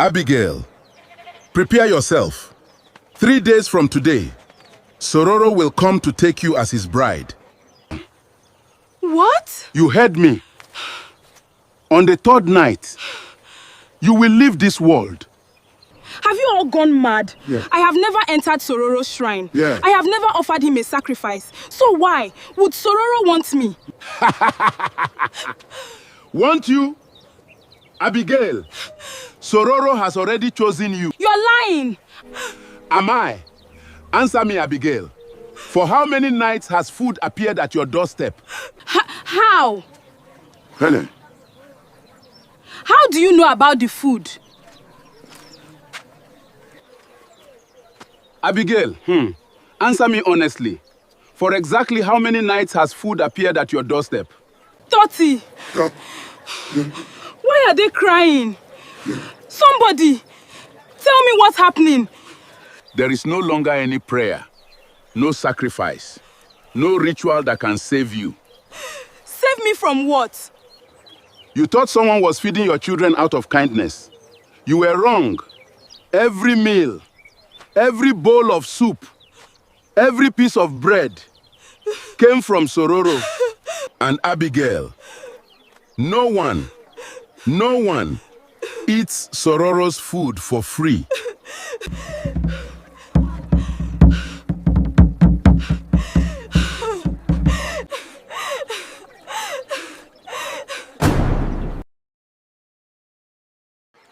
Abigail, prepare yourself. 3 days from today, Sororo will come to take you as his bride. What? You heard me. On the 3rd night, you will leave this world. Have you all gone mad? Yeah. I have never entered Sororo's shrine. Yeah. I have never offered him a sacrifice. So why would Sororo want me? Want you? Abigail, Sororo has already chosen you. You're lying. Am I? Answer me, Abigail. For how many nights has food appeared at your doorstep? How? Helen. How do you know about the food? Abigail, answer me honestly. For exactly how many nights has food appeared at your doorstep? 30. Why are they crying? Somebody, tell me what's happening. There is no longer any prayer, no sacrifice, no ritual that can save you. Save me from what? You thought someone was feeding your children out of kindness. You were wrong. Every meal, every bowl of soup, every piece of bread came from Sororo and Abigail. No one eats Sororo's food for free.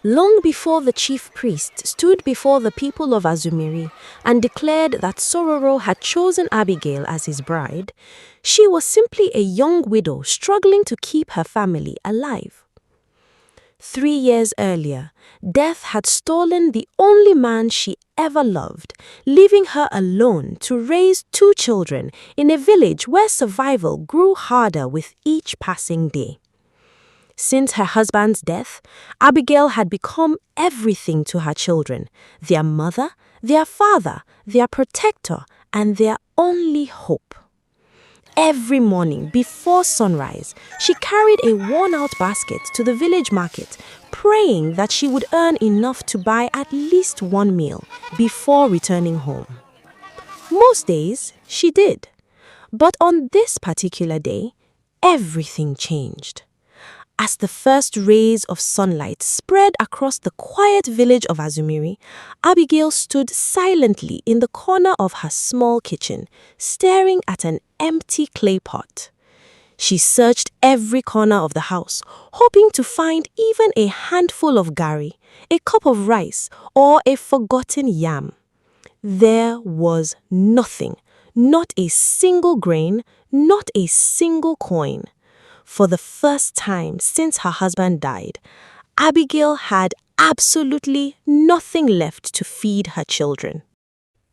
Long before the chief priest stood before the people of Azumiri and declared that Sororo had chosen Abigail as his bride, she was simply a young widow struggling to keep her family alive. 3 years earlier, death had stolen the only man she ever loved, leaving her alone to raise 2 children in a village where survival grew harder with each passing day. Since her husband's death, Abigail had become everything to her children: their mother, their father, their protector, and their only hope. Every morning before sunrise, she carried a worn-out basket to the village market, praying that she would earn enough to buy at least 1 meal before returning home. Most days, she did. But on this particular day, everything changed. As the first rays of sunlight spread across the quiet village of Azumiri, Abigail stood silently in the corner of her small kitchen, staring at an empty clay pot. She searched every corner of the house, hoping to find even a handful of gari, a cup of rice, or a forgotten yam. There was nothing, not a single grain, not a single coin. For the first time since her husband died, Abigail had absolutely nothing left to feed her children.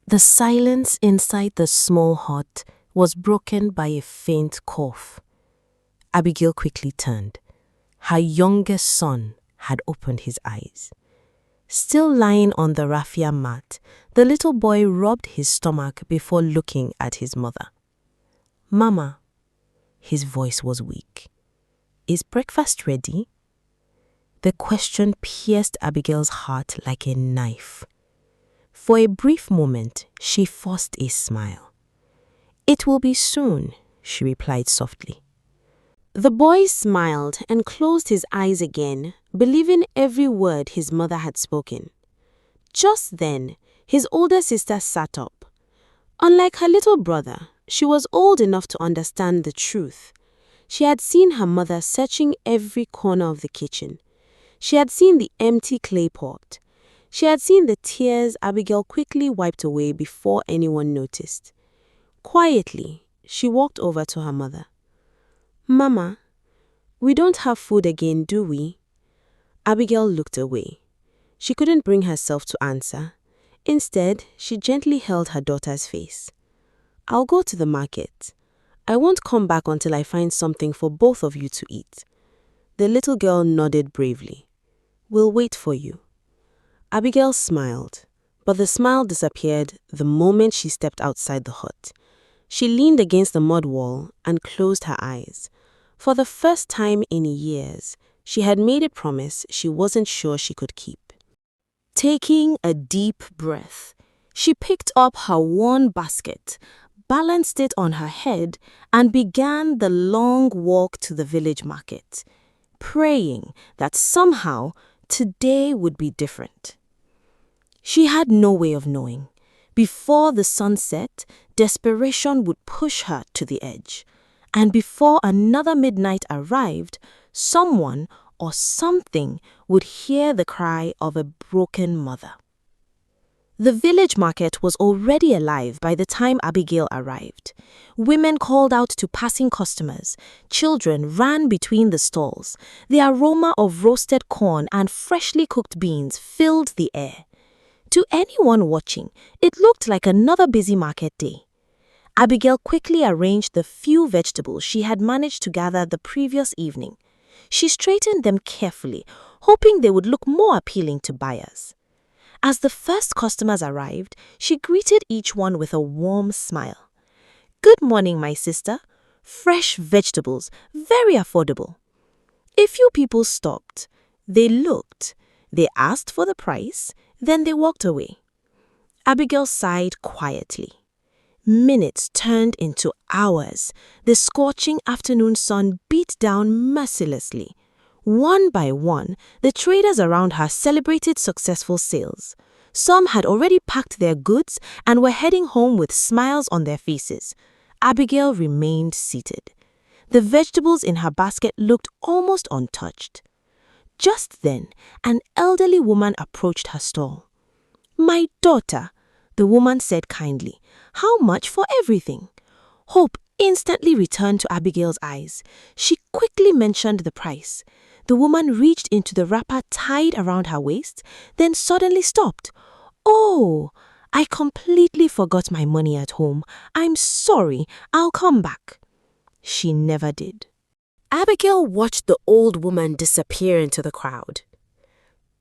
The silence inside the small hut was broken by a faint cough. Abigail quickly turned. Her youngest son had opened his eyes. Still lying on the raffia mat, the little boy rubbed his stomach before looking at his mother. "Mama." His voice was weak. "Is breakfast ready?" The question pierced Abigail's heart like a knife. For a brief moment, she forced a smile. "It will be soon," she replied softly. The boy smiled and closed his eyes again, believing every word his mother had spoken. Just then, his older sister sat up. Unlike her little brother, she was old enough to understand the truth. She had seen her mother searching every corner of the kitchen. She had seen the empty clay pot. She had seen the tears Abigail quickly wiped away before anyone noticed. Quietly, she walked over to her mother. "Mama, we don't have food again, do we?" Abigail looked away. She couldn't bring herself to answer. Instead, she gently held her daughter's face. "I'll go to the market. I won't come back until I find something for both of you to eat." The little girl nodded bravely. "We'll wait for you." Abigail smiled, but the smile disappeared the moment she stepped outside the hut. She leaned against the mud wall and closed her eyes. For the first time in years, she had made a promise she wasn't sure she could keep. Taking a deep breath, she picked up her worn basket, balanced it on her head, and began the long walk to the village market, praying that somehow today would be different. She had no way of knowing. Before the sun set, desperation would push her to the edge. And before another midnight arrived, someone or something would hear the cry of a broken mother. The village market was already alive by the time Abigail arrived. Women called out to passing customers. Children ran between the stalls. The aroma of roasted corn and freshly cooked beans filled the air. To anyone watching, it looked like another busy market day. Abigail quickly arranged the few vegetables she had managed to gather the previous evening. She straightened them carefully, hoping they would look more appealing to buyers. As the first customers arrived, she greeted each one with a warm smile. "Good morning, my sister. Fresh vegetables, very affordable." A few people stopped. They looked. They asked for the price, then they walked away. Abigail sighed quietly. Minutes turned into hours. The scorching afternoon sun beat down mercilessly. One by one, the traders around her celebrated successful sales. Some had already packed their goods and were heading home with smiles on their faces. Abigail remained seated. The vegetables in her basket looked almost untouched. Just then, an elderly woman approached her stall. "My daughter," the woman said kindly, "how much for everything?" Hope instantly returned to Abigail's eyes. She quickly mentioned the price. The woman reached into the wrapper tied around her waist, then suddenly stopped. "Oh, I completely forgot my money at home. I'm sorry, I'll come back." She never did. Abigail watched the old woman disappear into the crowd.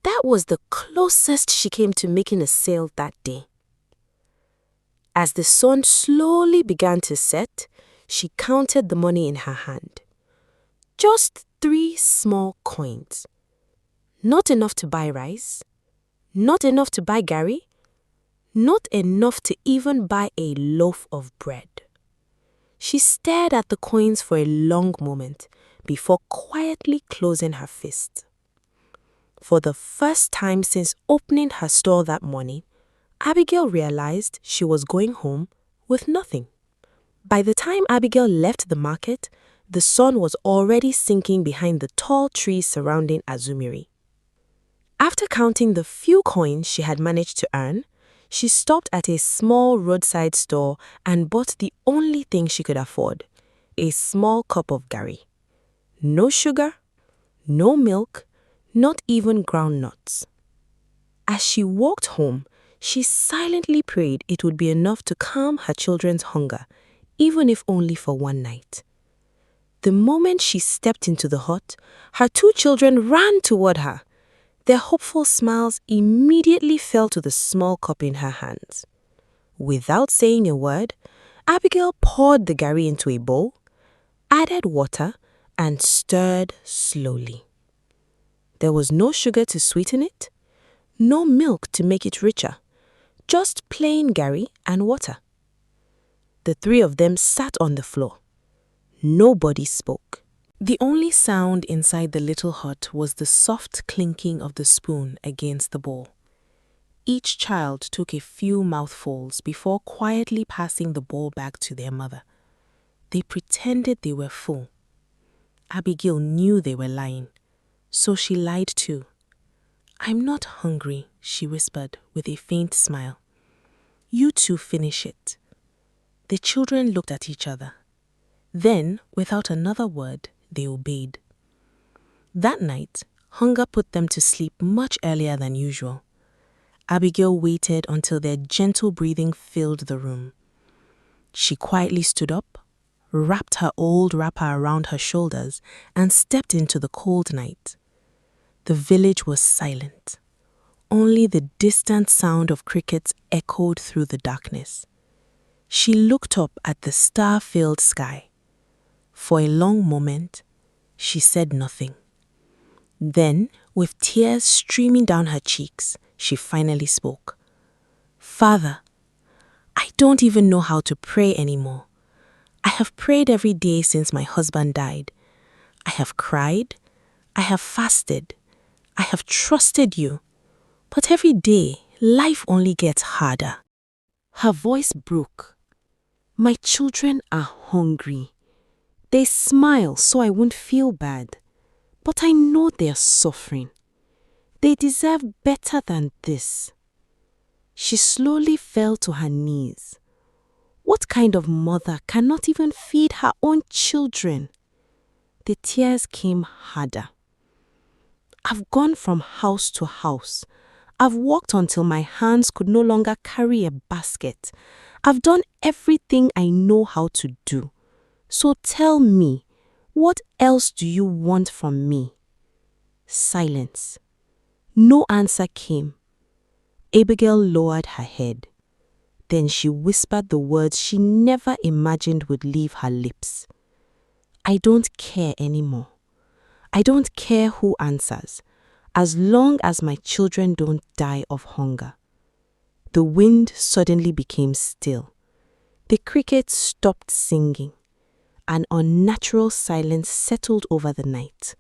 That was the closest she came to making a sale that day. As the sun slowly began to set, she counted the money in her hand. Just 3 small coins. Not enough to buy rice, not enough to buy gari, not enough to even buy a loaf of bread. She stared at the coins for a long moment before quietly closing her fist. For the first time since opening her store that morning, Abigail realized she was going home with nothing. By the time Abigail left the market, the sun was already sinking behind the tall trees surrounding Azumiri. After counting the few coins she had managed to earn, she stopped at a small roadside store and bought the only thing she could afford, a small cup of gari. No sugar, no milk, not even ground nuts. As she walked home, she silently prayed it would be enough to calm her children's hunger, even if only for one night. The moment she stepped into the hut, her 2 children ran toward her. Their hopeful smiles immediately fell to the small cup in her hands. Without saying a word, Abigail poured the gari into a bowl, added water, and stirred slowly. There was no sugar to sweeten it, no milk to make it richer, just plain gari and water. The 3 of them sat on the floor. Nobody spoke. The only sound inside the little hut was the soft clinking of the spoon against the bowl. Each child took a few mouthfuls before quietly passing the bowl back to their mother. They pretended they were full. Abigail knew they were lying, so she lied too. "I'm not hungry," she whispered with a faint smile. "You two finish it." The children looked at each other. Then, without another word, they obeyed. That night, hunger put them to sleep much earlier than usual. Abigail waited until their gentle breathing filled the room. She quietly stood up, wrapped her old wrapper around her shoulders, and stepped into the cold night. The village was silent. Only the distant sound of crickets echoed through the darkness. She looked up at the star-filled sky. For a long moment, she said nothing. Then, with tears streaming down her cheeks, She finally spoke. Father, I don't even know how to pray anymore. I have prayed every day since my husband died. I have cried. I have fasted. I have trusted you. But every day, life only gets harder. Her voice broke. My children are hungry. They smile so I won't feel bad. But I know they're suffering. They deserve better than this. She slowly fell to her knees. What kind of mother cannot even feed her own children? The tears came harder. I've gone from house to house. I've walked until my hands could no longer carry a basket. I've done everything I know how to do. So tell me, what else do you want from me? Silence. No answer came. Abigail lowered her head. Then she whispered the words she never imagined would leave her lips. I don't care anymore. I don't care who answers, as long as my children don't die of hunger. The wind suddenly became still. The crickets stopped singing. An unnatural silence settled over the night.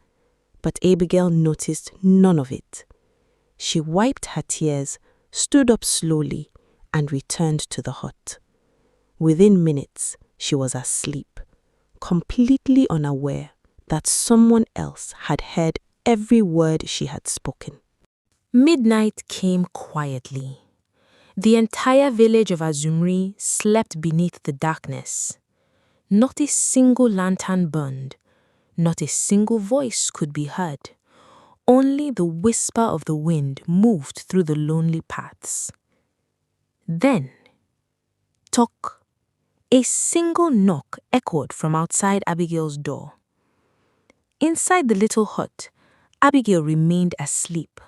But Abigail noticed none of it. She wiped her tears, stood up slowly, and returned to the hut. Within minutes, she was asleep, completely unaware that someone else had heard every word she had spoken. Midnight came quietly. The entire village of Azumri slept beneath the darkness. Not a single lantern burned. Not a single voice could be heard. Only the whisper of the wind moved through the lonely paths. Then, tock, a single knock echoed from outside Abigail's door. Inside the little hut, Abigail remained asleep.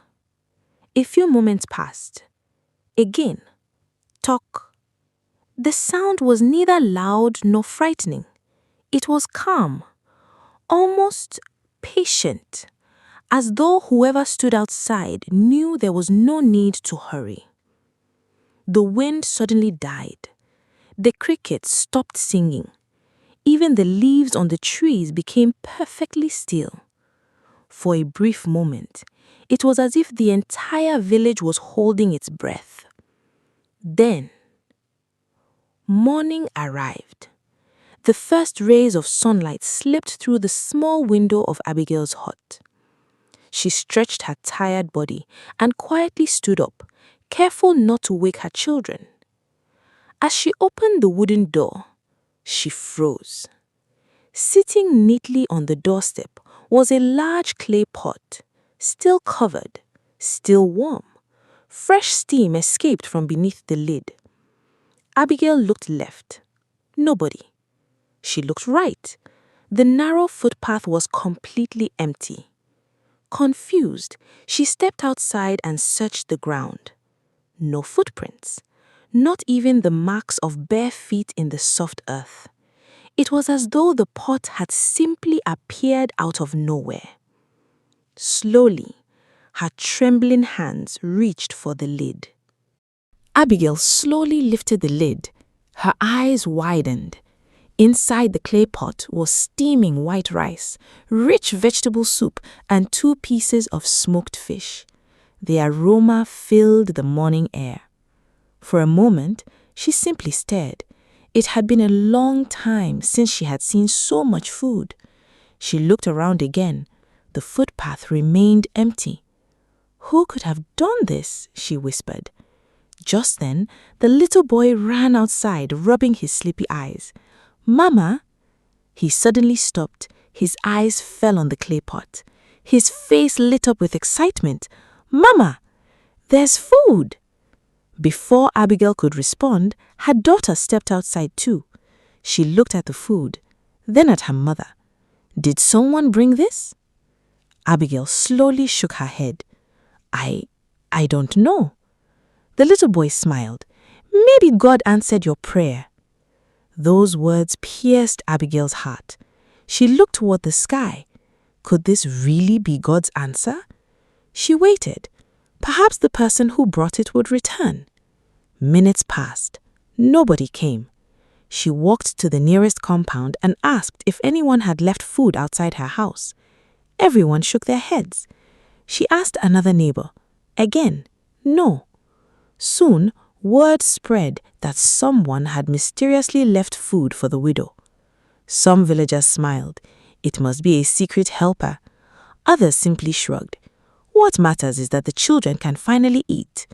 A few moments passed. Again, tock. The sound was neither loud nor frightening. It was calm, almost patient, as though whoever stood outside knew there was no need to hurry. The wind suddenly died. The crickets stopped singing. Even the leaves on the trees became perfectly still. For a brief moment, it was as if the entire village was holding its breath. Then, morning arrived. The first rays of sunlight slipped through the small window of Abigail's hut. She stretched her tired body and quietly stood up, careful not to wake her children. As she opened the wooden door, she froze. Sitting neatly on the doorstep was a large clay pot, still covered, still warm. Fresh steam escaped from beneath the lid. Abigail looked left. Nobody. She looked right. The narrow footpath was completely empty. Confused, she stepped outside and searched the ground. No footprints, not even the marks of bare feet in the soft earth. It was as though the pot had simply appeared out of nowhere. Slowly, her trembling hands reached for the lid. Abigail slowly lifted the lid. Her eyes widened. Inside the clay pot was steaming white rice, rich vegetable soup, and 2 pieces of smoked fish. The aroma filled the morning air. For a moment, she simply stared. It had been a long time since she had seen so much food. She looked around again. The footpath remained empty. Who could have done this? She whispered. Just then, the little boy ran outside, rubbing his sleepy eyes. Mama! He suddenly stopped. His eyes fell on the clay pot. His face lit up with excitement. Mama! There's food! Before Abigail could respond, her daughter stepped outside too. She looked at the food, then at her mother. Did someone bring this? Abigail slowly shook her head. I don't know. The little boy smiled. Maybe God answered your prayer. Those words pierced Abigail's heart. She looked toward the sky. Could this really be God's answer? She waited, Perhaps the person who brought it would return. Minutes passed. Nobody came. She walked to the nearest compound and asked if anyone had left food outside her house. Everyone shook their heads. She asked another neighbor. Again, no. Soon, word spread that someone had mysteriously left food for the widow. Some villagers smiled. It must be a secret helper. Others simply shrugged. What matters is that the children can finally eat.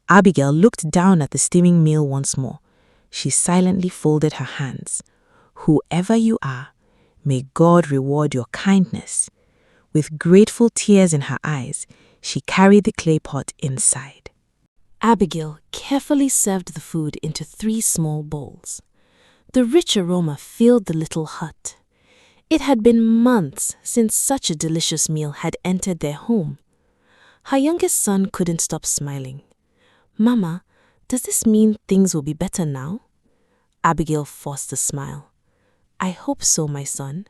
Abigail looked down at the steaming meal once more. She silently folded her hands. Whoever you are, may God reward your kindness. With grateful tears in her eyes, she carried the clay pot inside. Abigail carefully served the food into 3 small bowls. The rich aroma filled the little hut. It had been months since such a delicious meal had entered their home. Her youngest son couldn't stop smiling. "Mama, does this mean things will be better now?" Abigail forced a smile. "I hope so, my son."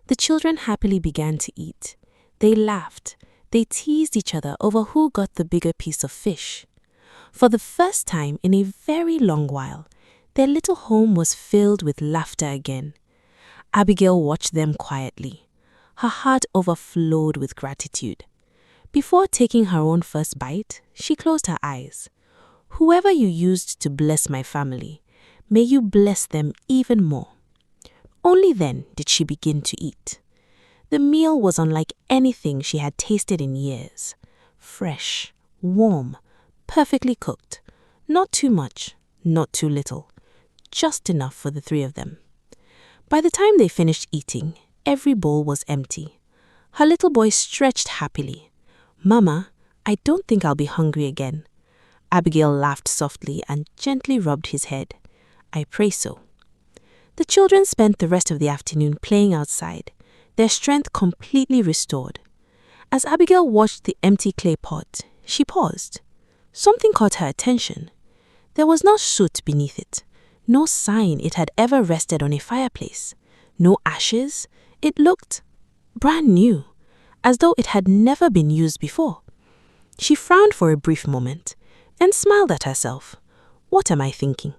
The children happily began to eat. They laughed. They teased each other over who got the bigger piece of fish. For the first time in a very long while, their little home was filled with laughter again. Abigail watched them quietly. Her heart overflowed with gratitude. Before taking her own first bite, she closed her eyes. "Whoever you used to bless my family, may you bless them even more." Only then did she begin to eat. The meal was unlike anything she had tasted in years. Fresh, warm, perfectly cooked. Not too much, not too little. Just enough for the 3 of them. By the time they finished eating, every bowl was empty. Her little boy stretched happily. "Mama, I don't think I'll be hungry again." Abigail laughed softly and gently rubbed his head. "I pray so." The children spent the rest of the afternoon playing outside, their strength completely restored. As Abigail watched the empty clay pot, she paused. Something caught her attention. There was no soot beneath it, no sign it had ever rested on a fireplace, no ashes. It looked brand new, as though it had never been used before. She frowned for a brief moment and smiled at herself. What am I thinking?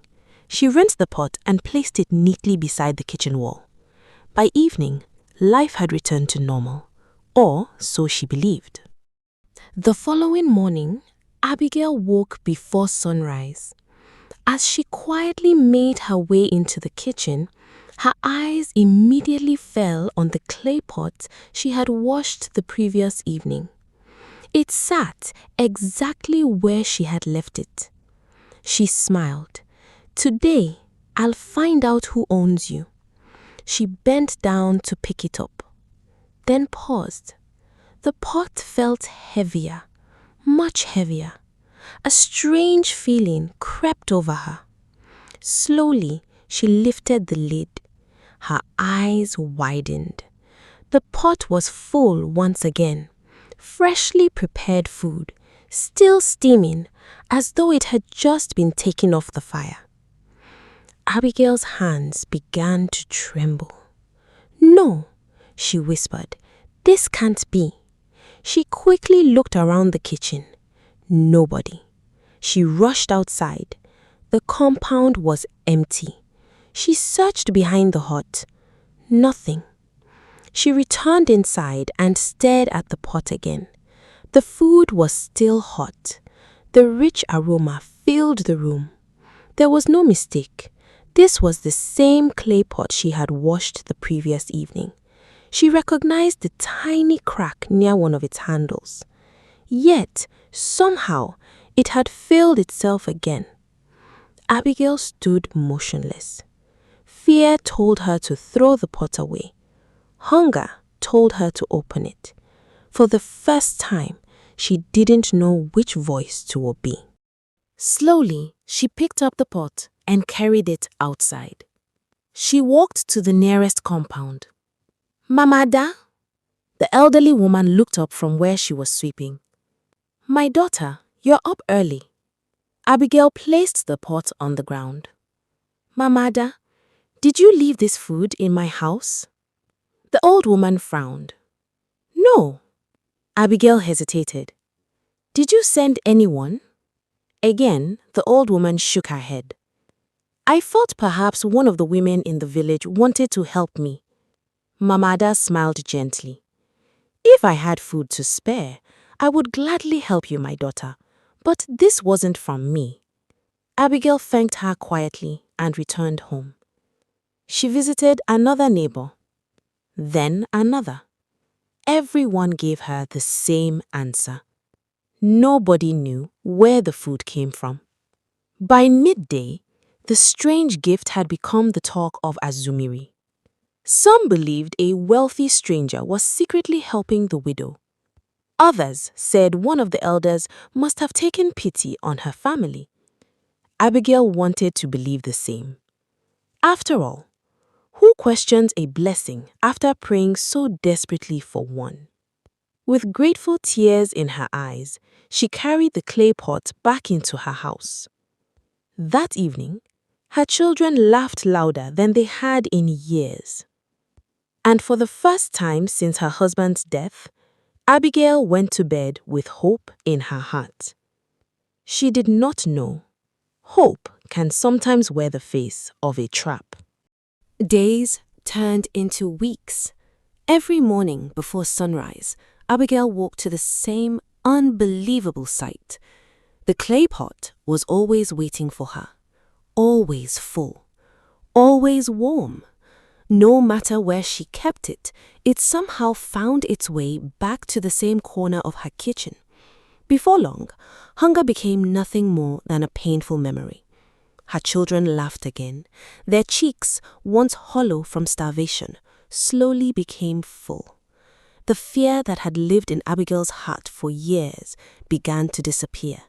She rinsed the pot and placed it neatly beside the kitchen wall. By evening, life had returned to normal, or so she believed. The following morning, Abigail woke before sunrise. As she quietly made her way into the kitchen, her eyes immediately fell on the clay pot she had washed the previous evening. It sat exactly where she had left it. She smiled. "Today, I'll find out who owns you." She bent down to pick it up, then paused. The pot felt heavier, much heavier. A strange feeling crept over her. Slowly, she lifted the lid. Her eyes widened. The pot was full once again. Freshly prepared food, still steaming, as though it had just been taken off the fire. Abigail's hands began to tremble. "No," she whispered, "this can't be." She quickly looked around the kitchen. Nobody. She rushed outside. The compound was empty. She searched behind the hut. Nothing. She returned inside and stared at the pot again. The food was still hot. The rich aroma filled the room. There was no mistake. This was the same clay pot she had washed the previous evening. She recognized the tiny crack near one of its handles. Yet, somehow, it had filled itself again. Abigail stood motionless. Fear told her to throw the pot away. Hunger told her to open it. For the first time, she didn't know which voice to obey. Slowly, she picked up the pot and carried it outside. She walked to the nearest compound. "Mamada?" The elderly woman looked up from where she was sweeping. "My daughter, you're up early." Abigail placed the pot on the ground. "Mamada, did you leave this food in my house?" The old woman frowned. "No." Abigail hesitated. Did you send anyone? Again, the old woman shook her head. I thought perhaps one of the women in the village wanted to help me. Mamada smiled gently. If I had food to spare, I would gladly help you, my daughter. But this wasn't from me. Abigail thanked her quietly and returned home. She visited another neighbor, then another. Everyone gave her the same answer. Nobody knew where the food came from. By midday, the strange gift had become the talk of Azumiri. Some believed a wealthy stranger was secretly helping the widow. Others said one of the elders must have taken pity on her family. Abigail wanted to believe the same. After all, who questions a blessing after praying so desperately for one? With grateful tears in her eyes, she carried the clay pot back into her house. That evening, her children laughed louder than they had in years. And for the first time since her husband's death, Abigail went to bed with hope in her heart. She did not know hope can sometimes wear the face of a trap. Days turned into weeks. Every morning before sunrise, Abigail walked to the same unbelievable sight. The clay pot was always waiting for her, always full, always warm. No matter where she kept it, it somehow found its way back to the same corner of her kitchen. Before long, hunger became nothing more than a painful memory. Her children laughed again. Their cheeks, once hollow from starvation, slowly became full. The fear that had lived in Abigail's heart for years began to disappear.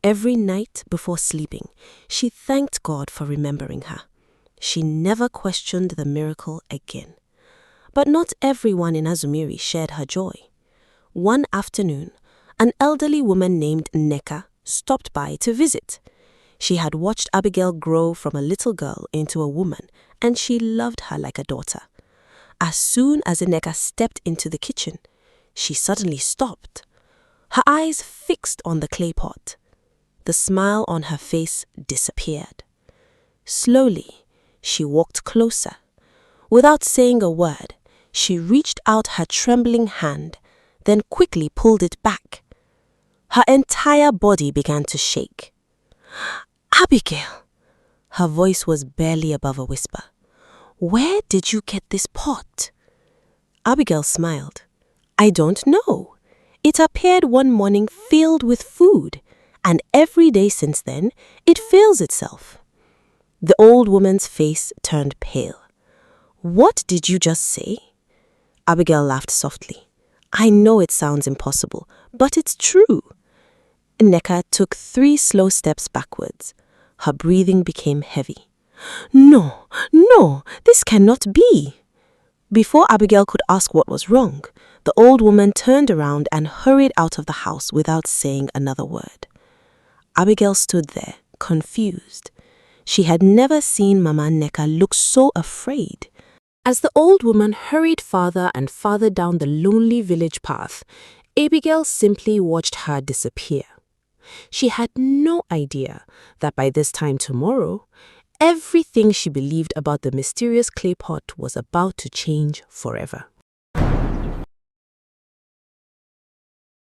Every night before sleeping, she thanked God for remembering her. She never questioned the miracle again. But not everyone in Azumiri shared her joy. One afternoon, an elderly woman named Nneka stopped by to visit. She had watched Abigail grow from a little girl into a woman, and she loved her like a daughter. As soon as Nneka stepped into the kitchen, she suddenly stopped, her eyes fixed on the clay pot. The smile on her face disappeared. Slowly, she walked closer. Without saying a word, she reached out her trembling hand, then quickly pulled it back. Her entire body began to shake. "Abigail!" Her voice was barely above a whisper. "Where did you get this pot?" Abigail smiled. "I don't know. It appeared one morning filled with food, and every day since then, it fills itself." The old woman's face turned pale. "What did you just say?" Abigail laughed softly. "I know it sounds impossible, but it's true." Nneka took 3 slow steps backwards. Her breathing became heavy. No, this cannot be." Before Abigail could ask what was wrong, the old woman turned around and hurried out of the house without saying another word. Abigail stood there, confused. She had never seen Mama Nneka look so afraid. As the old woman hurried farther and farther down the lonely village path, Abigail simply watched her disappear. She had no idea that by this time tomorrow, everything she believed about the mysterious clay pot was about to change forever.